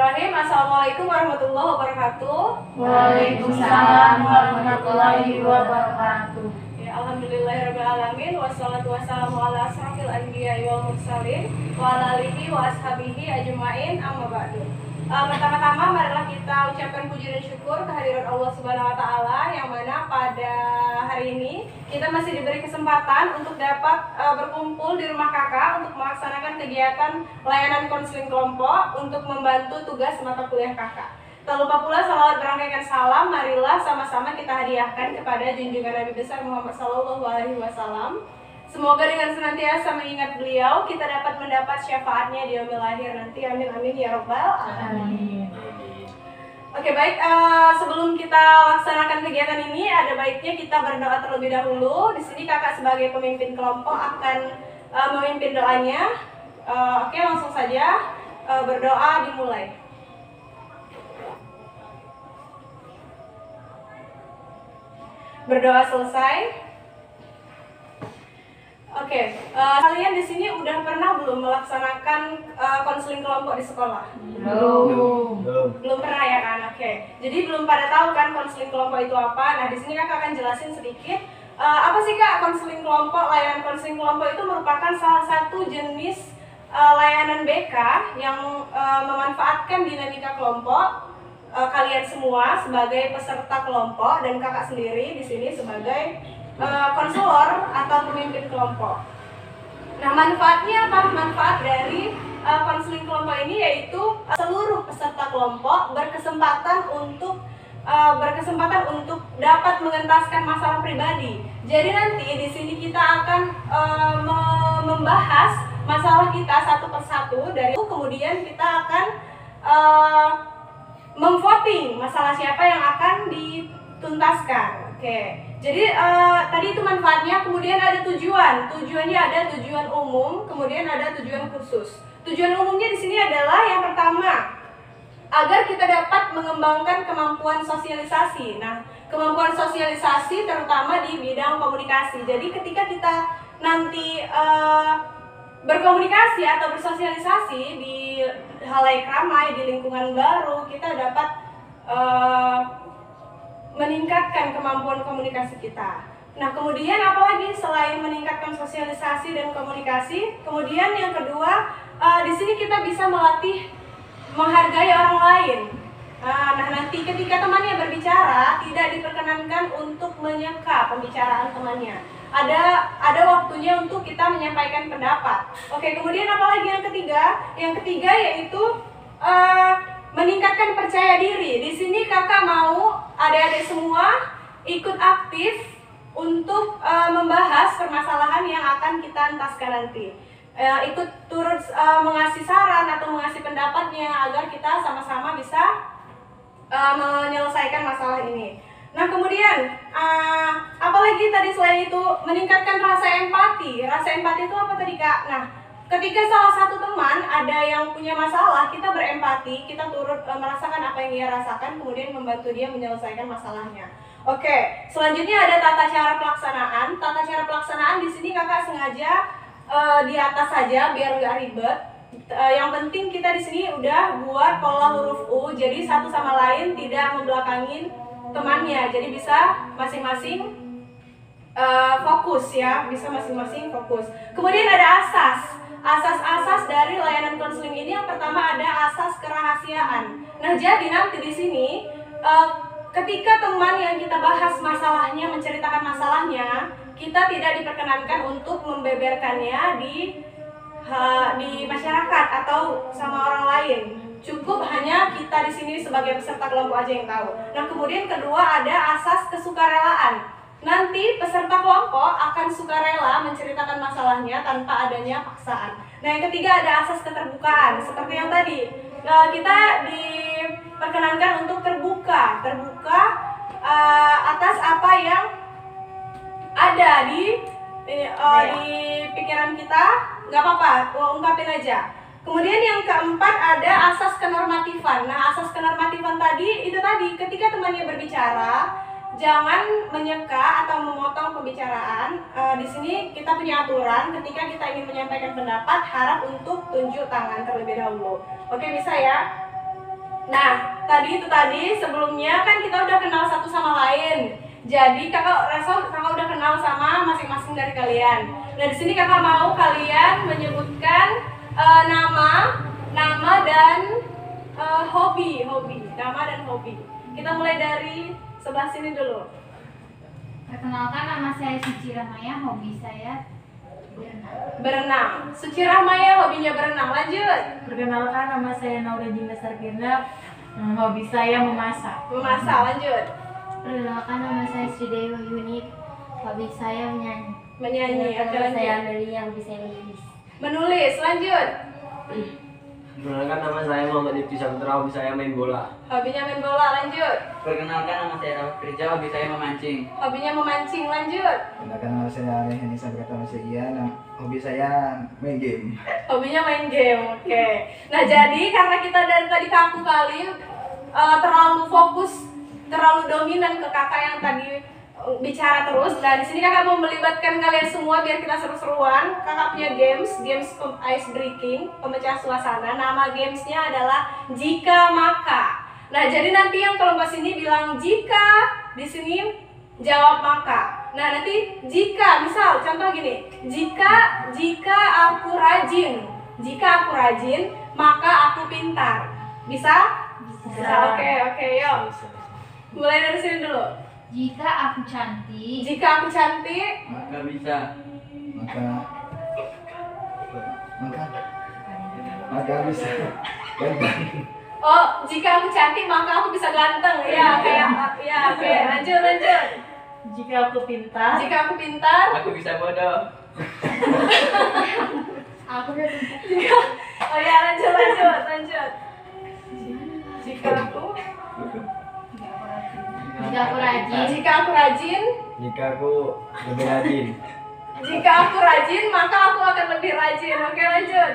Bismillahirrahmanirrahim. Assalamualaikum warahmatullahi wabarakatuh. Waalaikumsalam warahmatullahi wabarakatuh. Ya, alhamdulillahirabbil alamin wassalatu wassalamu ala asrofil anbiya'i wal mursalin wa ala alihi wa ashabihi ajmain amma ba'du. Pertama-tama marilah kita ucapkan puji dan syukur kehadiran Allah Subhanahu wa taala yang mana pada hari ini kita masih diberi kesempatan untuk dapat berkumpul di rumah Kakak untuk melaksanakan kegiatan layanan konseling kelompok untuk membantu tugas mata kuliah Kakak. Tak lupa pula salawat berangkaikan salam, marilah sama-sama kita hadiahkan kepada junjungan Nabi besar Muhammad SAW. Semoga dengan senantiasa mengingat beliau, kita dapat mendapat syafaatnya di yaumil akhir nanti. Amin amin ya robbal alamin. Oke baik, sebelum kita laksanakan kegiatan ini, ada baiknya kita berdoa terlebih dahulu. Di sini Kakak sebagai pemimpin kelompok akan memimpin doanya. Oke, langsung saja berdoa dimulai. Berdoa selesai. Oke, kalian di sini udah pernah belum melaksanakan konseling kelompok di sekolah? Belum pernah ya kan? Oke. Jadi belum pada tahu kan konseling kelompok itu apa. Nah, di sini Kakak akan jelasin sedikit apa sih Kak konseling kelompok. Layanan konseling kelompok itu merupakan salah satu jenis layanan BK yang memanfaatkan dinamika kelompok. Kalian semua sebagai peserta kelompok dan Kakak sendiri di sini sebagai konselor atau pemimpin kelompok. Nah, manfaatnya apa? Manfaat dari konseling kelompok ini yaitu seluruh peserta kelompok berkesempatan untuk dapat mengentaskan masalah pribadi. Jadi nanti di sini kita akan membahas masalah kita satu persatu. Dari itu kemudian kita akan memvoting masalah siapa yang akan dituntaskan. Oke. Jadi tadi itu manfaatnya, kemudian ada tujuan. Tujuannya ada tujuan umum, kemudian ada tujuan khusus. Tujuan umumnya di sini adalah yang pertama, agar kita dapat mengembangkan kemampuan sosialisasi. Nah, kemampuan sosialisasi terutama di bidang komunikasi. Jadi ketika kita nanti berkomunikasi atau bersosialisasi di halayak ramai, di lingkungan baru, kita dapat meningkatkan kemampuan komunikasi kita. Nah, kemudian apalagi selain meningkatkan sosialisasi dan komunikasi, kemudian yang kedua, di sini kita bisa melatih menghargai orang lain. Nah, nanti ketika temannya berbicara, tidak diperkenankan untuk menyeka pembicaraan temannya. Ada waktunya untuk kita menyampaikan pendapat. Oke, kemudian apalagi yang ketiga? Yang ketiga yaitu meningkatkan percaya diri. Di sini Kakak mau adik-adik semua ikut aktif untuk membahas permasalahan yang akan kita entaskan nanti. Ikut turut mengasih saran atau mengasih pendapatnya agar kita sama-sama bisa menyelesaikan masalah ini. Nah, kemudian apalagi tadi selain itu meningkatkan rasa empati. Rasa empati itu apa tadi Kak? Nah, ketika salah satu teman ada yang punya masalah, kita berempati, kita turut merasakan apa yang dia rasakan, kemudian membantu dia menyelesaikan masalahnya. Oke, selanjutnya ada tata cara pelaksanaan. Tata cara pelaksanaan di sini Kakak sengaja di atas saja biar nggak ribet. Yang penting kita di sini udah buat pola huruf U, jadi satu sama lain tidak membelakangin temannya. Jadi bisa masing-masing fokus ya, bisa masing-masing fokus. Kemudian ada asas dari layanan konseling ini. Yang pertama ada asas kerahasiaan. Nah, jadi nanti di sini ketika teman yang kita bahas masalahnya menceritakan masalahnya, kita tidak diperkenankan untuk membeberkannya di masyarakat atau sama orang lain. Cukup hanya kita di sini sebagai peserta kelompok aja yang tahu. Nah, kemudian kedua ada asas kesukarelaan. Nanti peserta kelompok akan sukarela menceritakan masalahnya tanpa adanya paksaan. Nah, yang ketiga ada asas keterbukaan. Seperti yang tadi, kita diperkenankan untuk terbuka atas apa yang ada di pikiran kita, nggak apa-apa, ungkapin aja. Kemudian yang keempat ada asas kenormatifan. Nah, asas kenormatifan tadi itu tadi ketika temannya berbicara, jangan menyeka atau memotong pembicaraan. Di sini kita punya aturan, ketika kita ingin menyampaikan pendapat harap untuk tunjuk tangan terlebih dahulu. Oke, bisa ya? Nah, tadi sebelumnya kan kita udah kenal satu sama lain. Jadi kakak rasa kakak udah kenal sama masing-masing dari kalian. Nah, di sini kakak mau kalian menyebutkan nama dan hobi. Nama dan hobi. Kita mulai dari sebelah sini dulu. Perkenalkan, nama saya Suci Rahmaya, hobi saya Berenang. Suci Rahmaya hobinya berenang. Lanjut. Perkenalkan, nama saya Nauridin Dasarkirna, hobi saya memasak. Memasak. Lanjut. Perkenalkan, nama saya Sri Dewi Yuni, hobi saya menyanyi. Menyanyi. Oke, lanjut. Amelia, hobi saya menulis. Menulis. Lanjut. Perkenalkan, nama saya Muhammad Ifti Saputra, hobi saya main bola. Hobinya main bola. Lanjut. Perkenalkan, nama saya Rawat Kerja, hobi saya memancing. Hobinya memancing. Lanjut. Perkenalkan, nama saya Rehani Sabrata Masya. Hobi saya main game. Hobinya main game. Oke. Nah, jadi karena kita dari tadi kaku kali terlalu fokus, terlalu dominan ke kakak yang tadi bicara terus. Nah, di sini kakak mau melibatkan kalian semua biar kita seru-seruan. Kakak punya games ice breaking, pemecah suasana. Nama gamesnya adalah Jika Maka. Nah, jadi nanti yang kelompok sini bilang jika, di sini jawab maka. Nah, nanti jika, misal contoh gini, jika aku rajin, maka aku pintar. Bisa? Bisa. Oke, yuk. Mulai dari sini dulu. Jika aku cantik, Jika aku cantik, Maka bisa. Maka bisa ganteng. oh, jika aku cantik maka aku bisa ganteng. Ya, oke. Lanjut. Jika aku pintar, Jika aku pintar, Aku bisa bodoh. aku udah oh ya, lanjut. Jika aku Jika aku rajin, Jika aku lebih rajin. Jika aku rajin, maka aku akan lebih rajin. Oke, lanjut.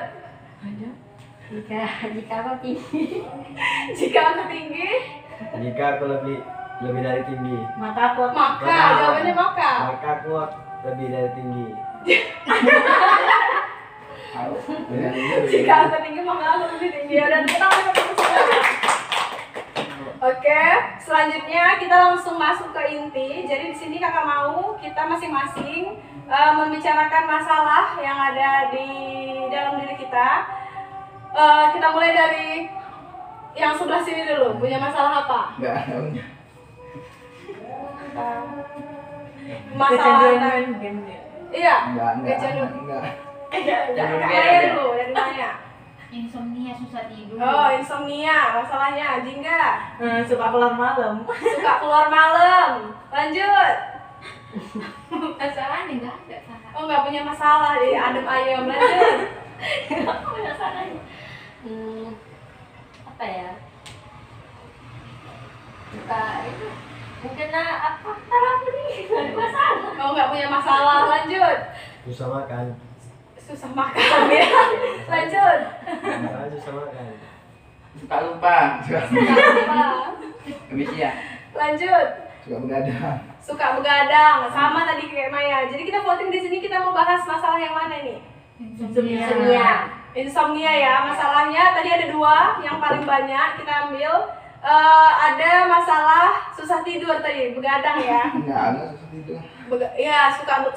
jika aku tinggi, Jika aku tinggi, Jika aku lebih dari tinggi. maka aku maka jawabannya maka. Maka aku lebih dari tinggi. Jika aku tinggi, maka aku lebih tinggi. Dan kita Oke, selanjutnya kita langsung masuk ke inti. Jadi di sini kakak mau kita masing-masing membicarakan masalah yang ada di dalam diri kita. Kita mulai dari yang sebelah sini dulu. Punya masalah apa? Enggak punya. Masalah main game ya. Iya. Enggak. Jangan Maya dulu, dari Maya. insomnia, susah tidur. Oh, insomnia, masalahnya Jingga. Suka keluar malam. Suka keluar malam. Lanjut. Masalahnya enggak ada sana. Oh, nggak punya masalah, jadi adem ayem. Lanjut. Masalahnya. Apa ya? Suka itu mungkin apa aku nih nggak ada masalah. Oh, nggak punya masalah. Lanjut. Susah makan. Susah makan ya. Lanjut. Masalah susah makan. Suka lupa. Apa? Kebisia. Lanjut. Suka begadang. Suka begadang. Sama tadi kayak Maya. Jadi kita voting di sini, kita mau bahas masalah yang mana nih? Insomnia ya. Masalahnya tadi ada dua yang paling banyak kita ambil. Ada masalah susah tidur tadi, begadang ya. Enggak ada sesuatu itu.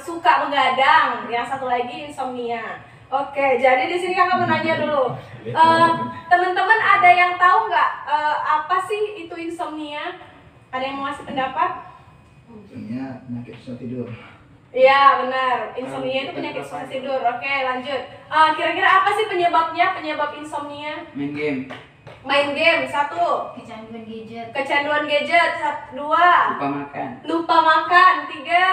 Suka begadang. Yang satu lagi insomnia. Oke, jadi di sini kakak mau nanya dulu. Teman-teman ada yang tahu nggak apa sih itu insomnia? Ada yang mau ngasih pendapat? Sebenarnya penyakit susah tidur. Iya benar, insomnia itu penyakit susah tidur. Oke, lanjut. Kira-kira apa sih penyebabnya? Penyebab insomnia? Main game. Main game, satu. Kecanduan gadget. Kecanduan gadget, dua. Lupa makan. Lupa makan, tiga.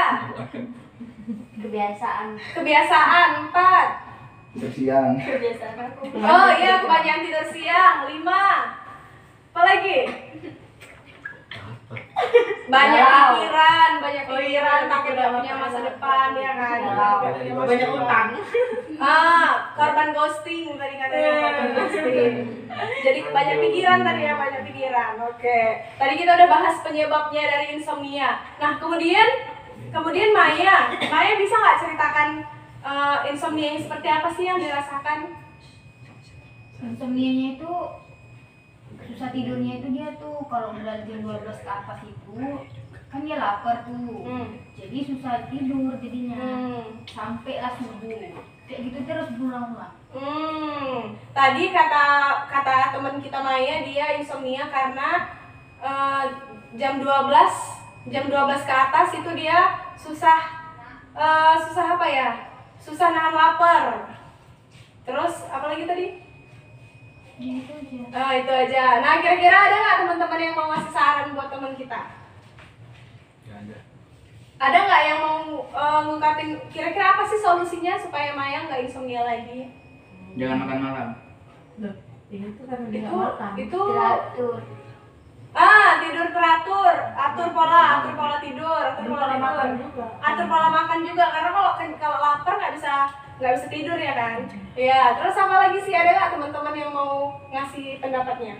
Kebiasaan, empat. Tidur siang. Oh iya, kebanyakan tidur siang, lima. Apa lagi? Banyak pikiran, takut gak punya masa depan ya kan. Banyak utang. Korban ghosting tadi katanya, korban ghosting. Jadi banyak pikiran tadi ya, banyak pikiran. Oke. Tadi kita udah bahas penyebabnya dari insomnia. Nah, kemudian Maya bisa nggak ceritakan insomnia yang seperti apa sih yang dirasakan? Insomnianya itu susah tidurnya itu dia tuh kalau udah jam 12 ke atas itu kan dia lapar tuh. Jadi susah tidur jadinya. Sampailah subuh. Kayak gitu terus berulang-ulang. Tadi kata teman kita Maya, dia insomnia karena jam 12 ke atas itu dia susah apa ya? Susah nahan lapar. Terus apa lagi tadi? Gitu aja. Itu aja. Nah, kira-kira ada nggak teman-teman yang mau ngasih saran buat teman kita? Nggak ada. Ada nggak yang mau ngungkapin kira-kira apa sih solusinya supaya Maya nggak insomnia lagi? Jangan makan malam. Loh, itu karena dia nggak makan. Itu Teratur. tidur teratur, atur pola tidur, atur Dan pola pola makan tidur. juga. Atur pola makan juga karena kalau lapar nggak bisa tidur ya kan. Ya, terus apa lagi sih, ada nggak teman-teman yang mau ngasih pendapatnya?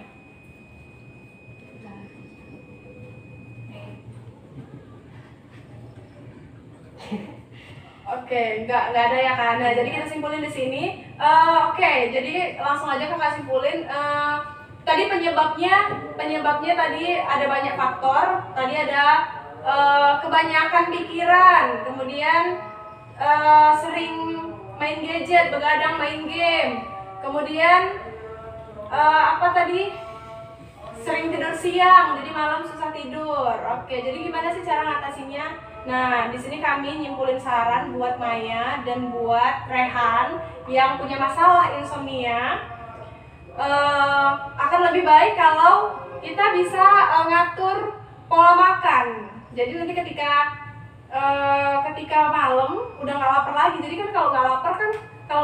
Oke, nggak ada ya kan. Nah, jadi kita simpulin di sini. Oke, jadi langsung aja kakak simpulin. Tadi penyebabnya tadi ada banyak faktor. Tadi ada kebanyakan pikiran, kemudian sering main gadget, begadang main game, kemudian apa tadi, sering tidur siang, jadi malam susah tidur. Oke, jadi gimana sih cara ngatasinya? Nah, di sini kami nyimpulin saran buat Maya dan buat Rehan yang punya masalah insomnia. Akan lebih baik kalau kita bisa ngatur pola makan. Jadi nanti ketika malam udah nggak lapar lagi. Jadi kan kalau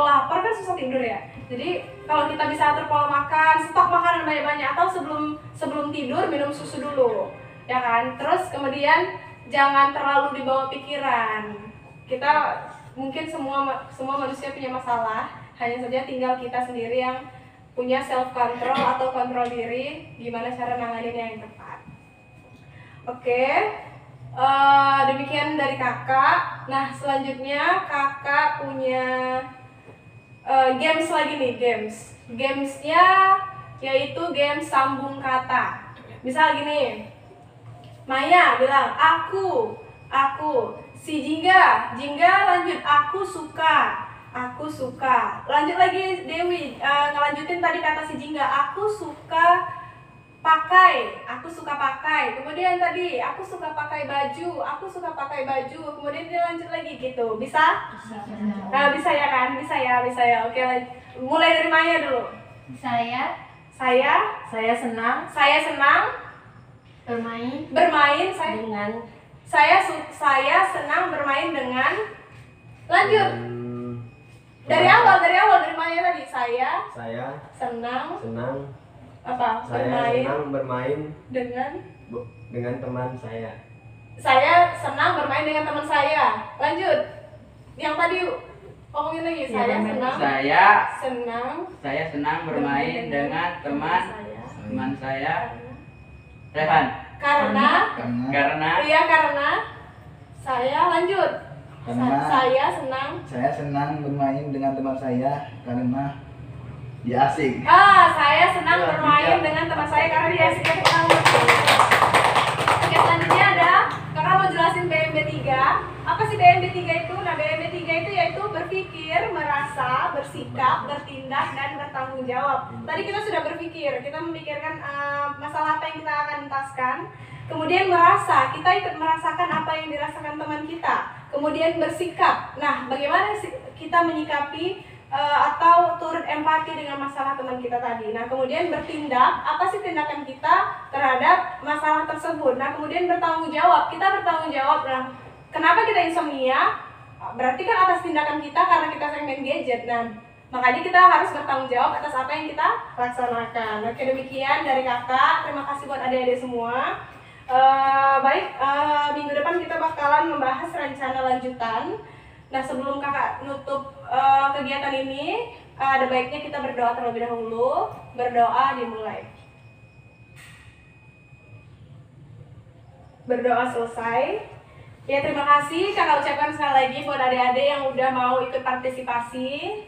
lapar kan susah tidur ya. Jadi kalau kita bisa atur pola makan, stok makanan banyak-banyak, atau sebelum tidur minum susu dulu, ya kan. Terus kemudian jangan terlalu dibawa pikiran. Kita mungkin semua manusia punya masalah, hanya saja tinggal kita sendiri yang punya self control atau kontrol diri, gimana cara nanganinnya yang tepat. Oke, demikian dari kakak. Nah, selanjutnya kakak punya games lagi nih, gamesnya yaitu game sambung kata. Misal gini, Maya bilang aku, si Jingga lanjut aku suka. Lanjut lagi Dewi, ngelanjutin tadi kata si Jingga, aku suka pakai. Kemudian tadi aku suka pakai baju. Kemudian dia lanjut lagi gitu. Bisa? Nah, bisa ya kan? Bisa ya. Oke, mulai dari Maya dulu. Saya senang bermain saya senang bermain dengan. Lanjut. Dari awal dari Maya tadi. Saya senang apa? bermain dengan teman saya. Saya senang bermain dengan teman saya. Lanjut. Yang tadi omongin lagi. Saya senang bermain dengan teman saya. Rehan. Karena saya lanjut. Saya senang bermain dengan teman saya karena dia asik. Saya senang bermain dengan teman saya karena dia asik. Oke, selanjutnya ada kakak mau jelasin BMB 3. Apa sih BMB 3 itu? Nah, BMB 3 itu yaitu berpikir, merasa, bersikap, bertindak, dan bertanggung jawab. Tadi kita sudah berpikir, kita memikirkan masalah apa yang kita akan entaskan. Kemudian merasa, kita ikut merasakan apa yang dirasakan teman kita. Kemudian bersikap. Nah, bagaimana kita menyikapi atau turut empati dengan masalah teman kita tadi. Nah, kemudian bertindak, apa sih tindakan kita terhadap masalah tersebut. Nah, kemudian bertanggung jawab. Kita bertanggung jawab. Nah, kenapa kita insomnia? Berarti kan atas tindakan kita karena kita sering main gadget. Nah, makanya kita harus bertanggung jawab atas apa yang kita laksanakan. Oke, demikian dari kakak. Terima kasih buat adik-adik semua. Minggu depan kita bakalan membahas rencana lanjutan. Nah, sebelum kakak nutup kegiatan ini, ada baiknya kita berdoa terlebih dahulu. Berdoa dimulai. Berdoa selesai. Ya, terima kasih kakak ucapkan sekali lagi buat adik-adik yang udah mau ikut partisipasi.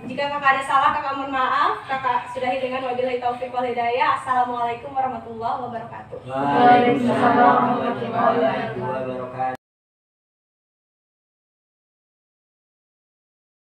Jika kakak ada salah, kakak mohon maaf. Kakak sudahi dengan wabillahi taufiq wal hidayah. Assalamualaikum warahmatullahi wabarakatuh. Waalaikumsalam warahmatullahi wabarakatuh.